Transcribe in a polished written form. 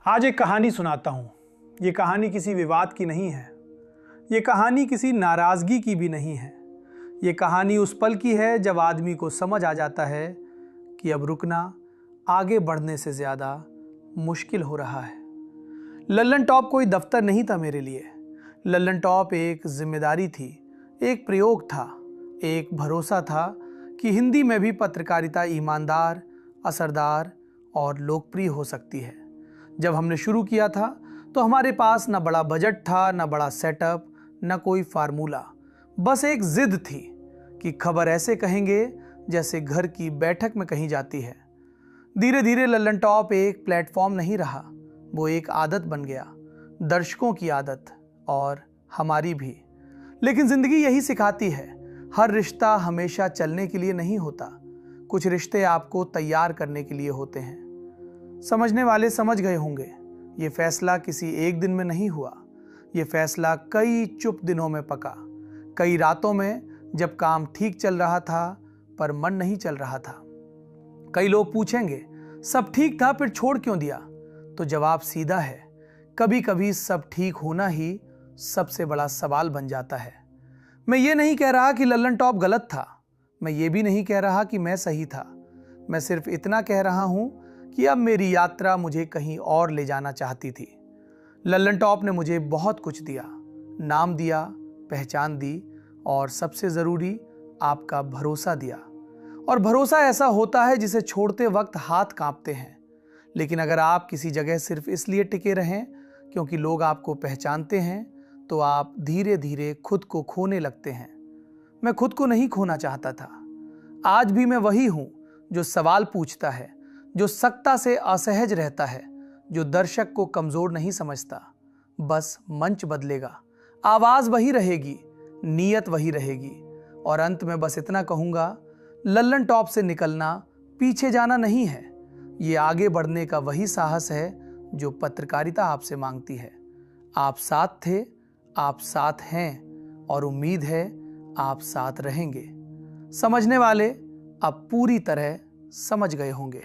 आज एक कहानी सुनाता हूँ। ये कहानी किसी विवाद की नहीं है। ये कहानी किसी नाराज़गी की भी नहीं है। ये कहानी उस पल की है जब आदमी को समझ आ जाता है कि अब रुकना आगे बढ़ने से ज़्यादा मुश्किल हो रहा है। लल्लन टॉप कोई दफ्तर नहीं था मेरे लिए। लल्लन टॉप एक जिम्मेदारी थी, एक प्रयोग था, एक भरोसा था कि हिंदी में भी पत्रकारिता ईमानदार, असरदार और लोकप्रिय हो सकती है। जब हमने शुरू किया था तो हमारे पास न बड़ा बजट था, न बड़ा सेटअप, न कोई फार्मूला। बस एक जिद थी कि खबर ऐसे कहेंगे जैसे घर की बैठक में कही जाती है। धीरे धीरे लल्लन टॉप एक प्लेटफॉर्म नहीं रहा, वो एक आदत बन गया, दर्शकों की आदत और हमारी भी। लेकिन जिंदगी यही सिखाती है, हर रिश्ता हमेशा चलने के लिए नहीं होता। कुछ रिश्ते आपको तैयार करने के लिए होते हैं। समझने वाले समझ गए होंगे, ये फैसला किसी एक दिन में नहीं हुआ। ये फैसला कई चुप दिनों में पका, कई रातों में जब काम ठीक चल रहा था पर मन नहीं चल रहा था। कई लोग पूछेंगे, सब ठीक था फिर छोड़ क्यों दिया? तो जवाब सीधा है, कभी कभी सब ठीक होना ही सबसे बड़ा सवाल बन जाता है। मैं ये नहीं कह रहा कि लल्लन टॉप गलत था, मैं ये भी नहीं कह रहा कि मैं सही था। मैं सिर्फ इतना कह रहा हूं कि अब मेरी यात्रा मुझे कहीं और ले जाना चाहती थी। लल्लन टॉप ने मुझे बहुत कुछ दिया, नाम दिया, पहचान दी और सबसे ज़रूरी आपका भरोसा दिया। और भरोसा ऐसा होता है जिसे छोड़ते वक्त हाथ कांपते हैं। लेकिन अगर आप किसी जगह सिर्फ इसलिए टिके रहें क्योंकि लोग आपको पहचानते हैं तो आप धीरे धीरे खुद को खोने लगते हैं। मैं खुद को नहीं खोना चाहता था। आज भी मैं वही हूं जो सवाल पूछता है, जो सत्ता से असहज रहता है, जो दर्शक को कमजोर नहीं समझता। बस मंच बदलेगा, आवाज वही रहेगी, नीयत वही रहेगी। और अंत में बस इतना कहूंगा, लल्लन टॉप से निकलना पीछे जाना नहीं है, ये आगे बढ़ने का वही साहस है जो पत्रकारिता आपसे मांगती है। आप साथ थे, आप साथ हैं और उम्मीद है आप साथ रहेंगे। समझने वाले अब पूरी तरह समझ गए होंगे।